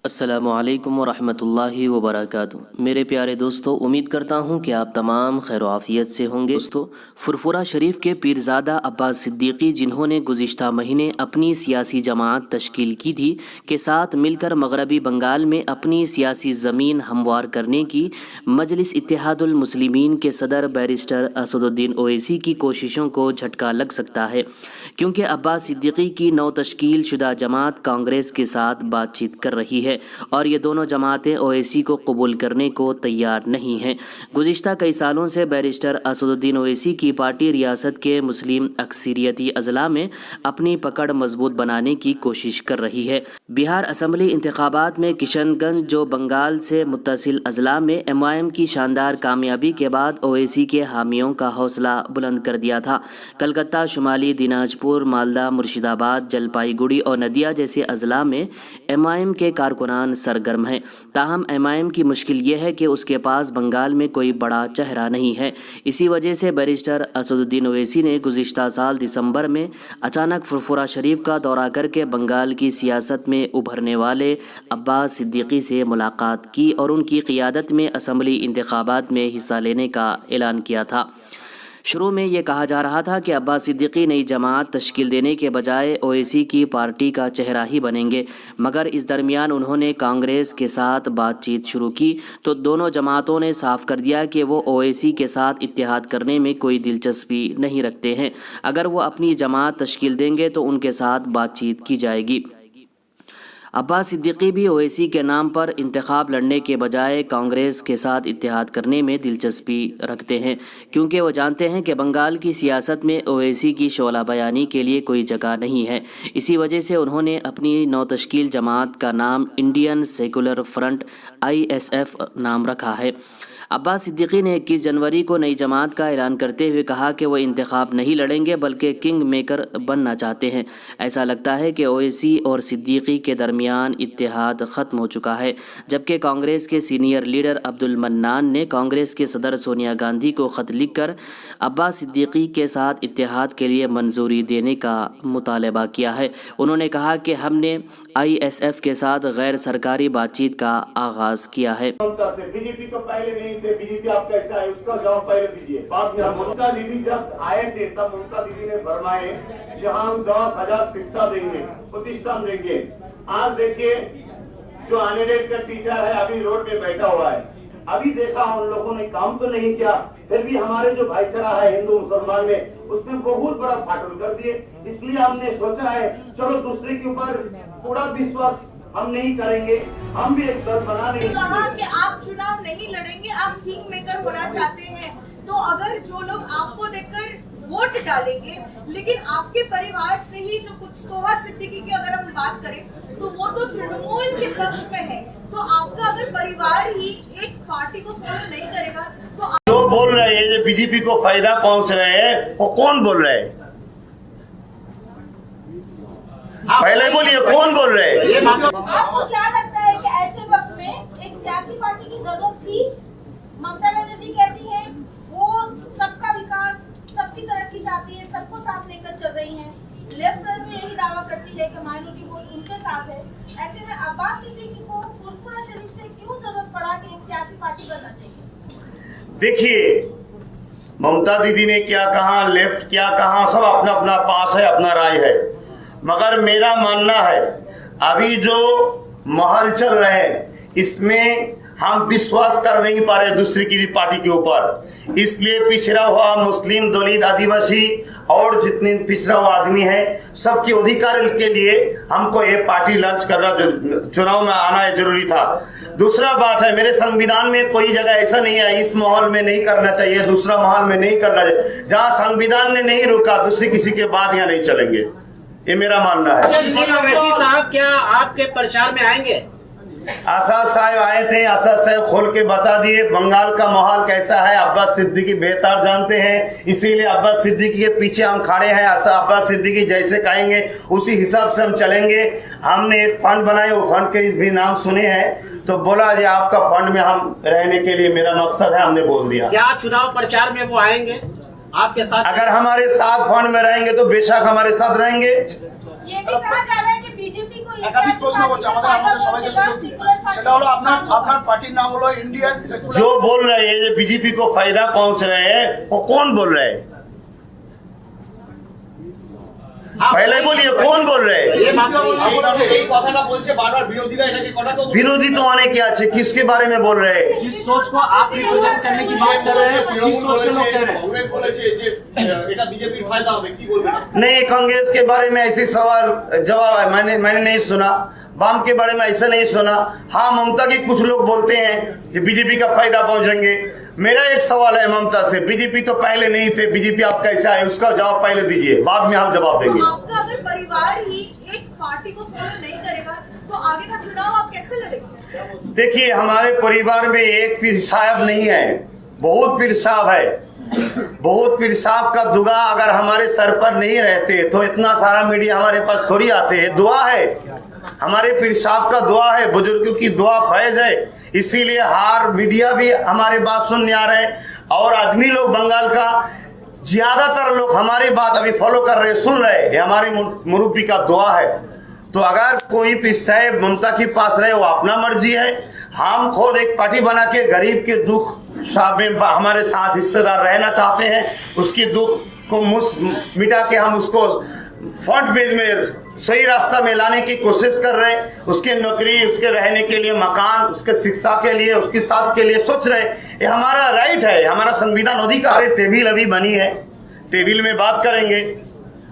अस्सलामुअलैकुम वरहमतुल्लाहि वबरकातुहू। मेरे प्यारे दोस्तों, उम्मीद करता हूँ कि आप तमाम खैर आफियत से होंगे। दोस्तों, फुरफुरा शरीफ के पीरज़ादा अब्बास सिद्दीकी, जिन्होंने गुज़िश्ता महीने अपनी सियासी जमात तश्कील की थी, के साथ मिलकर मगरबी बंगाल में अपनी सियासी ज़मीन हमवार करने की मजलिस इत्तेहादुल मुस्लिमीन के सदर बैरिस्टर असदुद्दीन ओवैसी की कोशिशों को झटका लग सकता है, क्योंकि अब्बास सिद्दीकी की नौ तश्कील शुदा जमात कांग्रेस के साथ बातचीत कर रही है और ये दोनों जमातें ओवैसी को कबूल करने को तैयार नहीं हैं। गुज़िश्ता कई सालों से बैरिस्टर असदुद्दीन ओवैसी की पार्टी रियासत के मुस्लिम अक्सरियती अज़ला में अपनी पकड़ मजबूत बनाने की कोशिश कर रही है। बिहार असम्बली इंतखाबात में किशनगंज, जो बंगाल से मुत्तसिल अज़ला में MIM की शानदार कामयाबी के बाद ओवैसी के हामियों का हौसला बुलंद कर दिया था। कलकत्ता, शुमाली दिनाजपुर, मालदा, मुर्शिदाबाद, जलपाईगुड़ी और नदिया जैसे अज़ला में MIM के कारकुनान सरगर्म हैं। ताहम MIM की मुश्किल ये है कि उसके पास बंगाल में कोई बड़ा चेहरा नहीं है। इसी वजह से बैरिस्टर असदुद्दीन ओवैसी ने गुज़िश्ता साल दिसंबर में अचानक फुरफुरा शरीफ का दौरा करके बंगाल की सियासत में उभरने वाले अब्बास सिद्दीकी से मुलाकात की और उनकी क़ियादत में असम्बली इंतखाबात में हिस्सा लेने का ऐलान किया था। शुरू में ये कहा जा रहा था कि अब्बास सिद्दीकी नई जमात तश्कील देने के बजाय ओवैसी की पार्टी का चेहरा ही बनेंगे, मगर इस दरमियान उन्होंने कांग्रेस के साथ बातचीत शुरू की तो दोनों जमातों ने साफ कर दिया कि वो ओवैसी के साथ इत्तेहाद करने में कोई दिलचस्पी नहीं रखते हैं। अगर वो अपनी जमात तश्कील देंगे तो उनके साथ बातचीत की जाएगी। अब्बास सिद्दीकी भी ओवैसी के नाम पर इंतखाब लड़ने के बजाय कांग्रेस के साथ इत्तेहाद करने में दिलचस्पी रखते हैं, क्योंकि वो जानते हैं कि बंगाल की सियासत में ओवैसी की शोला बयानी के लिए कोई जगह नहीं है। इसी वजह से उन्होंने अपनी नौ तश्कील जमात का नाम इंडियन सेकुलर फ्रंट ISF नाम रखा है। अब्बास सिद्दीकी ने 21 जनवरी को नई जमात का ऐलान करते हुए कहा कि वो इंतखाब नहीं लड़ेंगे बल्कि किंग मेकर बनना चाहते हैं। ऐसा लगता है कि ओवैसी और सिद्दीकी के दरमियान इत्तेहाद ख़त्म हो चुका है, जबकि कांग्रेस के सीनियर लीडर अब्दुल मन्नान ने कांग्रेस के सदर सोनिया गांधी को ख़त लिखकर अब्बास सिद्दीकी के साथ इत्तेहाद के लिए मंजूरी देने का मुतालबा किया है। उन्होंने कहा कि हमने ISF के साथ गैर सरकारी बातचीत का आगाज़ किया है। बीजेपी तो पहले नहीं थे, बीजेपी आप कैसा है उसका जवाब पहले दीजिए। बाद में ममता दीदी जब आए थे तब ममता दीदी ने फरमाए जहां हम 10,000 शिक्षा देंगे, प्रतिष्ठान देंगे। आज देखिए जो अनएडेड का टीचर है अभी रोड पे बैठा हुआ है। अभी देखा उन लोगों ने काम तो नहीं किया, फिर भी हमारे जो भाईचारा है हिंदू मुसलमान में उसमें बहुत बड़ा फाटल कर दिए। इसलिए हमने सोचा है चलो दूसरे के ऊपर पूरा विश्वास हम नहीं करेंगे, हम भी एक दल बना लेंगे। कहा कि आप चुनाव नहीं लड़ेंगे, आप किंग मेकर होना चाहते हैं, तो अगर जो लोग आपको देखकर वोट डालेंगे लेकिन आपके परिवार से ही जो कुत्तोहा सिद्दीकी की अगर हम बात करें तो वो तो तृणमूल के पक्ष में है, तो आपका अगर परिवार ही एक पार्टी को फॉलो नहीं करेगा तो जो बोल रहे हैं जो बीजेपी को फायदा पहुंच रहे हैं वो कौन बोल रहे हैं? पहले बोलिए कौन बोल रहे हैं? आपको क्या लगता है कि ऐसे वक्त में एक सियासी पार्टी की जरूरत थी? ममता बनर्जी कहती हैं वो सबका विकास, सबकी तरक्की चाहती है, सबको साथ लेकर चल रही हैं। लेफ्ट फ्रंट भी यही दावा करती है कि माइनॉरिटी वोट उनके साथ है। ऐसे में अब्बास सिद्दीकी को फुरफुरा शरीफ से क्यों जरूरत पड़ा कि एक सियासी पार्टी बनना चाहिए? देखिए, ममता दीदी ने क्या कहा, लेफ्ट क्या कहा, सब अपना अपना पास है, अपना राय है। मगर मेरा मानना है अभी जो माहौल चल रहे हैं इसमें हम विश्वास कर नहीं पा रहे दूसरी की पार्टी के ऊपर। इसलिए पिछड़ा हुआ मुस्लिम, दलित, आदिवासी और जितने पिछड़ा हुआ आदमी है सबके अधिकार के लिए हमको ये पार्टी लॉन्च करना, जो चुनाव में आना जरूरी था। दूसरा बात है मेरे संविधान में कोई जगह ऐसा नहीं है इस माहौल में नहीं करना चाहिए, दूसरा माहौल में नहीं करना चाहिए। जहाँ संविधान ने नहीं रोका दूसरी किसी के बाद यहाँ नहीं चलेंगे, ये मेरा मानना है। ओवैसी साहब क्या आपके प्रचार में आएंगे? आसाद साहब आए थे, आसाद साहब खोल के बता दिए बंगाल का माहौल कैसा है। अब्बास सिद्दीकी बेहतर जानते हैं, इसीलिए अब्बास सिद्दीकी के पीछे हम खड़े हैं। अब्बास सिद्दीकी जैसे कहेंगे उसी हिसाब से हम चलेंगे। हमने एक फंड बनाए, वो फंड के भी नाम सुने हैं, तो बोला ये आपका फंड में हम रहने के लिए मेरा मकसद है, हमने बोल दिया। क्या चुनाव प्रचार में वो आएंगे आपके साथ? अगर हमारे साथ फंड में रहेंगे तो बेशक हमारे साथ रहेंगे। ये भी कहा जा रहा है कि बीजेपी को इस सियासी पार्टी से फायदा पहुंचेगा, सेकुलर पार्टी नाम हलो इंडियन सेकुलर। जो बोल रहे हैं ये बीजेपी को फायदा पहुंच रहे हैं, वो कौन बोल रहे हैं? पहले बोलिए कौन बोल रहे हैं? विरोधी तो अनेक আছে, किसके बारे में बोल रहे हैं? जिस सोच को आप रिप्रेजेंट करने की बात कर रहे हैं, जिस सोच के लोग कह रहे हैं नहीं, कांग्रेस के बारे में ऐसे सवाल जवाब मैंने नहीं सुना। वाम के बारे में ऐसा नहीं सुना। हाँ, ममता के कुछ लोग बोलते हैं कि बीजेपी का फायदा पहुंचेंगे। मेरा एक सवाल है ममता से, बीजेपी तो पहले नहीं थे, बीजेपी आप कैसे आए उसका जवाब पहले दीजिए, बाद में हम जवाब देंगे। तो आपका अगर परिवार ही एक पार्टी को फॉलो नहीं करेगा तो आगे का चुनाव आप कैसे लड़ेंगे? देखिए, हमारे परिवार में एक पीर साहब नहीं है, बहुत पीर साहब है। बहुत पीर साहब का दुआ अगर हमारे सर पर नहीं रहते तो इतना सारा मीडिया हमारे पास थोड़ी आते हैं। दुआ है, हमारे पीर साहब का दुआ है, बुजुर्गों की दुआ फैज है, इसीलिए हार मीडिया भी हमारे बात सुनने आ रहे हैं। और आदमी लोग बंगाल का ज्यादातर लोग हमारी बात अभी फॉलो कर रहे, सुन रहे, ये हमारे मुरब्बी का दुआ है। तो अगर कोई पीर साहब ममता के पास रहे, वो अपना मर्जी है। हम खुद एक पार्टी बना के गरीब के दुख में हमारे साथ हिस्सेदार रहना चाहते हैं, उसकी दुख को मिटा के हम उसको फ्रंट पेज में सही रास्ता में लाने की कोशिश कर रहे हैं। उसके नौकरी, उसके रहने के लिए मकान, उसके शिक्षा के लिए, उसके साथ के लिए सोच रहे। ये हमारा राइट है, हमारा संविधान अधिकार है। टेबल अभी बनी है, टेबल में बात करेंगे,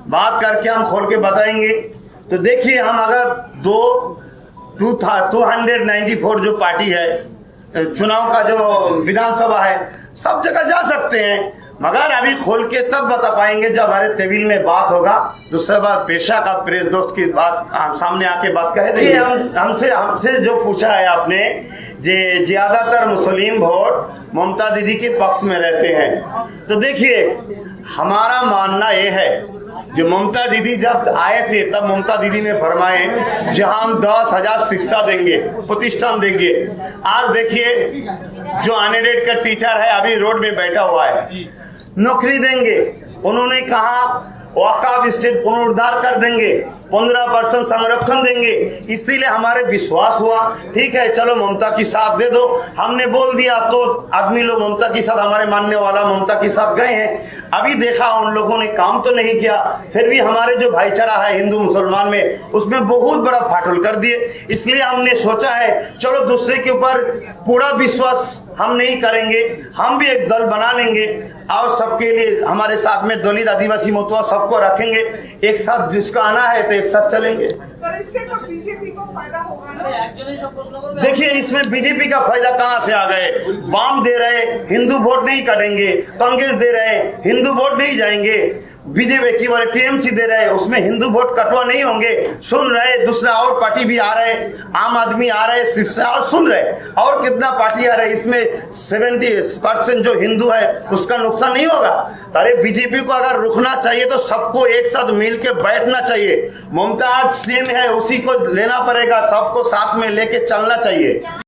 बात करके हम खोल के बताएंगे। तो देखिए, हम अगर 294 जो पार्टी है, चुनाव का जो विधानसभा है, सब जगह जा सकते हैं, मगर अभी खोल के तब बता पाएंगे जब हमारे टेबल में बात होगा। दूसरा बात, पेशा का प्रेस दोस्त की बात सामने आके बात कह देंगे। हमसे जो पूछा है आपने, जे ज्यादातर मुस्लिम वोट ममता दीदी के पक्ष में रहते हैं, तो देखिए हमारा मानना यह है, जो ममता दीदी जब आए थे तब ममता दीदी ने फरमाए जहां हम 10,000 शिक्षा देंगे, प्रतिष्ठान देंगे। आज देखिए, जो अनएडेड का टीचर है अभी रोड में बैठा हुआ है, नौकरी देंगे। उन्होंने कहा वकाफ स्टेट पुनरुद्धार कर देंगे, 15% संरक्षण देंगे। इसीलिए हमारे विश्वास हुआ, ठीक है चलो ममता की साथ दे दो। हमने बोल दिया तो आदमी लोग ममता के साथ, हमारे मानने वाला ममता के साथ गए हैं। अभी देखा उन लोगों ने काम तो नहीं किया, फिर भी हमारे जो भाईचारा है हिंदू मुसलमान में, उसमें बहुत बड़ा फाटल कर दिए। इसलिए हमने सोचा है चलो दूसरे के ऊपर पूरा विश्वास हम नहीं करेंगे, हम भी एक दल बना लेंगे और सबके लिए हमारे साथ में दलित, आदिवासी, मतुआ सबको रखेंगे। एक साथ जिसका आना है तो एक साथ चलेंगे। पर इससे तो बीजेपी को फायदा होगा ना? देखिए, इसमें बीजेपी का फायदा कहां से आ गए? वाम दे रहे, हिंदू वोट नहीं कटेंगे। कांग्रेस दे रहे, हिंदू वोट नहीं जाएंगे। बीजेपी की वाले टीएमसी दे रहे, उसमें हिंदू वोट कटवा नहीं होंगे। सुन रहे, दूसरा और पार्टी भी आ रहे, आम आदमी आ रहे, शिवसेना, और सुन रहे और कितना पार्टी आ रहे, इसमें 70% जो हिंदू है उसका नुकसान नहीं होगा। अरे बीजेपी को अगर रुकना चाहिए तो सबको एक साथ मिल के बैठना चाहिए। ममता आज सीएम है, उसी को लेना पड़ेगा, सबको साथ में लेके चलना चाहिए।